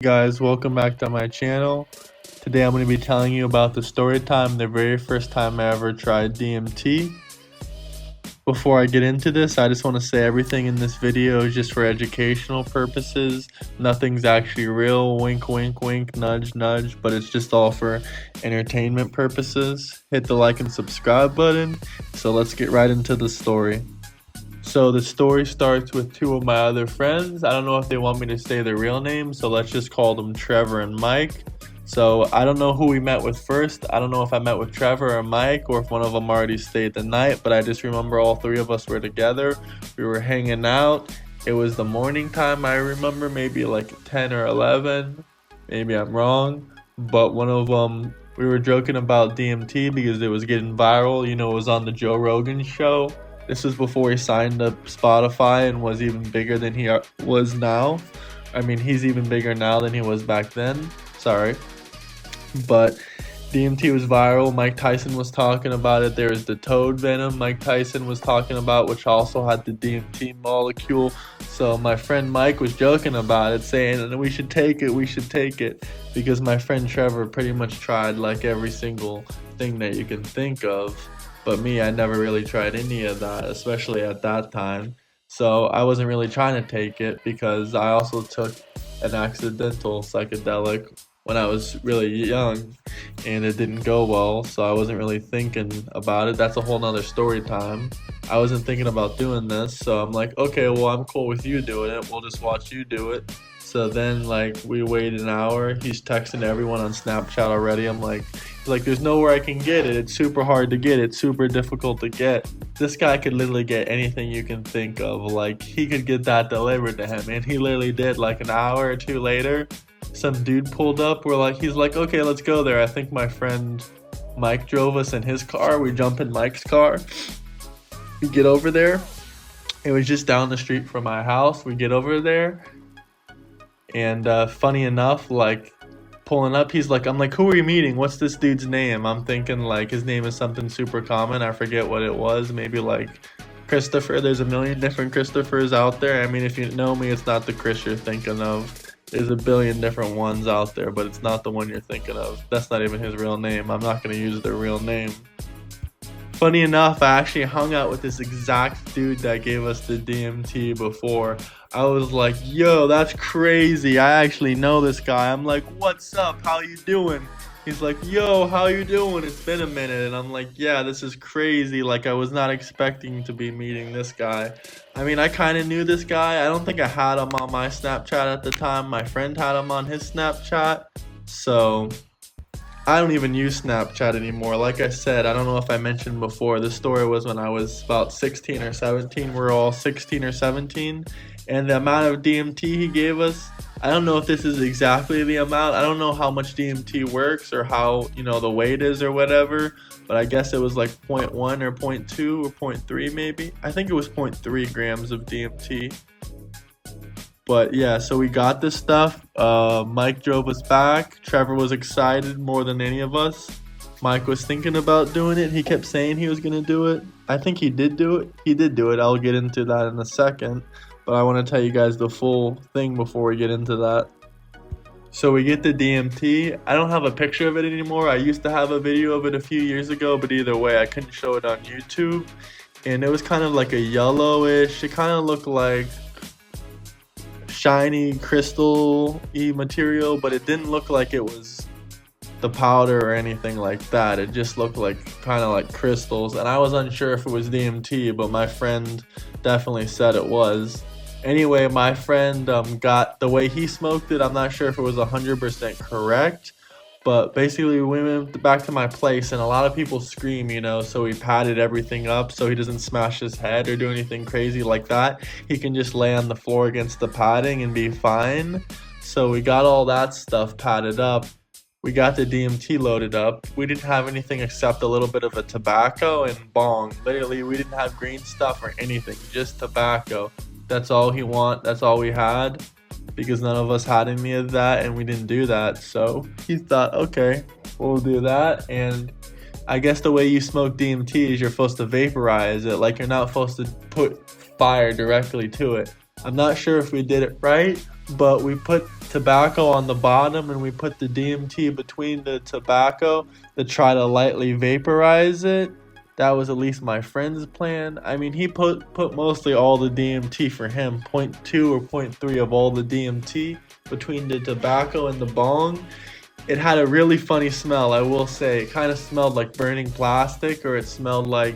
Guys, welcome back to my channel. Today I'm going to be telling you about the story time, the very first time I ever tried DMT. Before I get into this, I just want to say everything in this video is just for educational purposes. Nothing's actually real, wink wink wink, nudge nudge, but it's just all for entertainment purposes. Hit the like and subscribe button. So let's get right into the story. So the story starts with two of my other friends. I don't know if they want me to say their real names, so let's just call them Trevor and Mike. So I don't know who we met with first. I don't know if I met with Trevor or Mike or if one of them already stayed the night, but I just remember all three of us were together. We were hanging out. It was the morning time, I remember, maybe like 10 or 11. Maybe I'm wrong. But one of them, we were joking about DMT because it was getting viral. You know, it was on the Joe Rogan show. This was before he signed up Spotify and was even bigger than he was now. I mean, he's even bigger now than he was back then. Sorry. But DMT was viral. Mike Tyson was talking about it. There was the toad venom Mike Tyson was talking about, which also had the DMT molecule. So my friend Mike was joking about it, saying, we should take it, because my friend Trevor pretty much tried like every single thing that you can think of. But me, I never really tried any of that, especially at that time. So I wasn't really trying to take it because I also took an accidental psychedelic when I was really young and it didn't go well. So I wasn't really thinking about it. That's a whole nother story time. I wasn't thinking about doing this. So I'm like, okay, well, I'm cool with you doing it. We'll just watch you do it. So then, like, we waited an hour. He's texting everyone on Snapchat already. I'm like, there's nowhere I can get it. It's super hard to get. It's super difficult to get. This guy could literally get anything you can think of. Like, he could get that delivered to him. And he literally did. Like, an hour or two later, some dude pulled up. He's like, okay, let's go there. I think my friend Mike drove us in his car. We jump in Mike's car. We get over there. It was just down the street from my house. We get over there. And funny enough, like, pulling up, I'm like, who are you meeting? What's this dude's name? I'm thinking like his name is something super common. I forget what it was. Maybe like Christopher. There's a million different Christophers out there. I mean, if you know me, it's not the Chris you're thinking of. There's a billion different ones out there, but it's not the one you're thinking of. That's not even his real name. I'm not going to use their real name. Funny enough, I actually hung out with this exact dude that gave us the DMT before. I was like, yo, that's crazy. I actually know this guy. I'm like, what's up? How you doing? He's like, yo, how you doing? It's been a minute. And I'm like, yeah, this is crazy. Like, I was not expecting to be meeting this guy. I mean, I kind of knew this guy. I don't think I had him on my Snapchat at the time. My friend had him on his Snapchat. So I don't even use Snapchat anymore. Like I said, I don't know if I mentioned before, this story was when I was about 16 or 17. We're all 16 or 17. And the amount of DMT he gave us, I don't know if this is exactly the amount. I don't know how much DMT works or how, the weight is or whatever. But I guess it was like 0.1 or 0.2 or 0.3 maybe. I think it was 0.3 grams of DMT. But yeah, so we got this stuff. Mike drove us back. Trevor was excited more than any of us. Mike was thinking about doing it. He kept saying he was going to do it. I think he did do it. He did do it. I'll get into that in a second. But I want to tell you guys the full thing before we get into that. So we get the DMT. I don't have a picture of it anymore. I used to have a video of it a few years ago, but either way, I couldn't show it on YouTube. And it was kind of like a yellowish. It kind of looked like shiny crystal-y material, but it didn't look like it was the powder or anything like that. It just looked like kind of like crystals, and I was unsure if it was DMT, but my friend definitely said it was. Anyway, my friend got the way he smoked it. I'm not sure if it was 100% correct, but basically we went back to my place and a lot of people scream, so he padded everything up so he doesn't smash his head or do anything crazy like that. He can just lay on the floor against the padding and be fine. So we got all that stuff padded up. We got the DMT loaded up. We didn't have anything except a little bit of a tobacco and bong. Literally, we didn't have green stuff or anything, just tobacco. That's all that's all we had, because none of us had any of that and we didn't do that. So he thought, okay, we'll do that. And I guess the way you smoke DMT is you're supposed to vaporize it. Like, you're not supposed to put fire directly to it. I'm not sure if we did it right, but we put tobacco on the bottom and we put the DMT between the tobacco to try to lightly vaporize it. That was at least my friend's plan. I mean, he put mostly all the DMT for him, zero point 0.2 or 0.3 of all the DMT between the tobacco and the bong. It had a really funny smell, I will say. It kind of smelled like burning plastic, or it smelled like,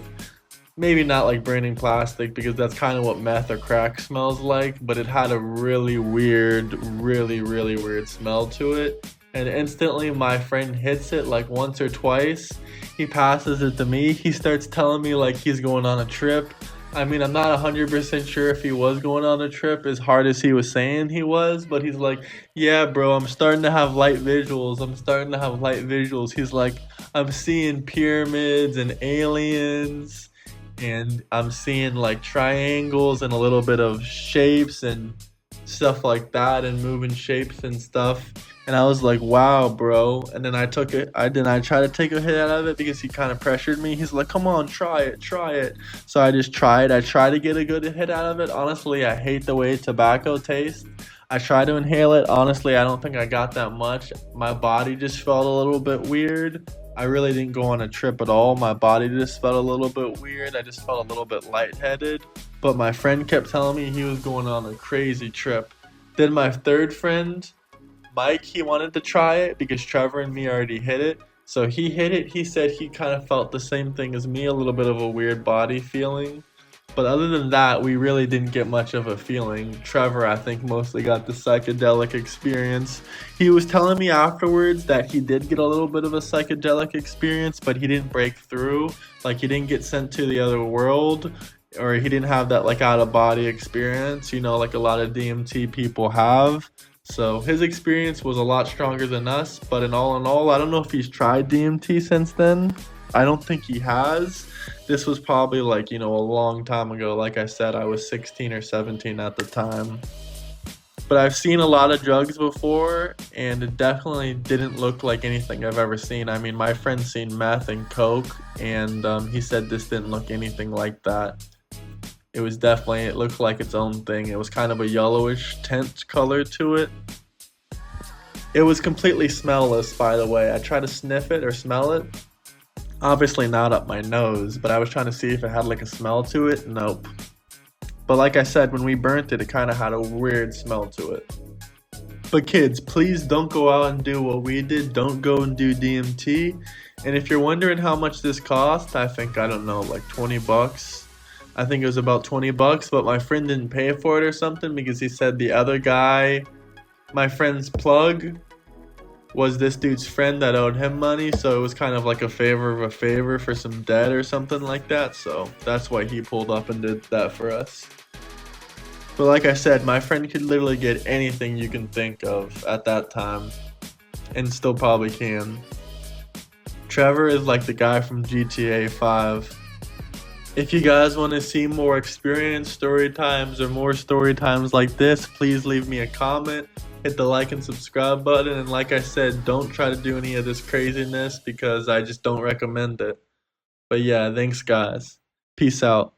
maybe not like burning plastic because that's kind of what meth or crack smells like, but it had a really weird, really weird smell to it. And instantly my friend hits it like once or twice. He passes it to me. He starts telling me like he's going on a trip. I mean, I'm not 100% sure if he was going on a trip as hard as he was saying he was, but he's like, yeah, bro, I'm starting to have light visuals. I'm starting to have light visuals. He's like, I'm seeing pyramids and aliens, and I'm seeing like triangles and a little bit of shapes and stuff like that, and moving shapes and stuff. And I was like, wow, bro. And then I took it. I tried to take a hit out of it because he kind of pressured me. He's like, come on, try it. So I just tried. I tried to get a good hit out of it. Honestly, I hate the way tobacco tastes. I tried to inhale it. Honestly, I don't think I got that much. My body just felt a little bit weird. I really didn't go on a trip at all. My body just felt a little bit weird. I just felt a little bit lightheaded. But my friend kept telling me he was going on a crazy trip. Then my third friend, Mike, he wanted to try it because Trevor and me already hit it. So he hit it. He said he kind of felt the same thing as me, a little bit of a weird body feeling. But other than that, we really didn't get much of a feeling. Trevor, I think, mostly got the psychedelic experience. He was telling me afterwards that he did get a little bit of a psychedelic experience, but he didn't break through. Like, he didn't get sent to the other world, or he didn't have that, like, out-of-body experience, you know, like a lot of DMT people have. So his experience was a lot stronger than us, but in all, I don't know if he's tried DMT since then. I don't think he has. This was probably like, you know, a long time ago. Like I said, I was 16 or 17 at the time. But I've seen a lot of drugs before, and it definitely didn't look like anything I've ever seen. I mean, my friend's seen meth and coke, and he said this didn't look anything like that. It looked like its own thing. It was kind of a yellowish tint color to it. It was completely smellless, by the way. I tried to sniff it or smell it. Obviously not up my nose, but I was trying to see if it had like a smell to it. Nope. But like I said, when we burnt it, it kind of had a weird smell to it. But kids, please don't go out and do what we did. Don't go and do DMT. And if you're wondering how much this cost, I don't know, like 20 bucks. I think it was about 20 bucks, but my friend didn't pay for it or something because he said the other guy, my friend's plug, was this dude's friend that owed him money, so it was kind of like a favor of a favor for some debt or something like that. So that's why he pulled up and did that for us. But like I said, my friend could literally get anything you can think of at that time, and still probably can. Trevor is like the guy from GTA 5. If you guys want to see more experience story times or more story times like this, please leave me a comment. Hit the like and subscribe button, and like I said, don't try to do any of this craziness because I just don't recommend it. But yeah, thanks guys. Peace out.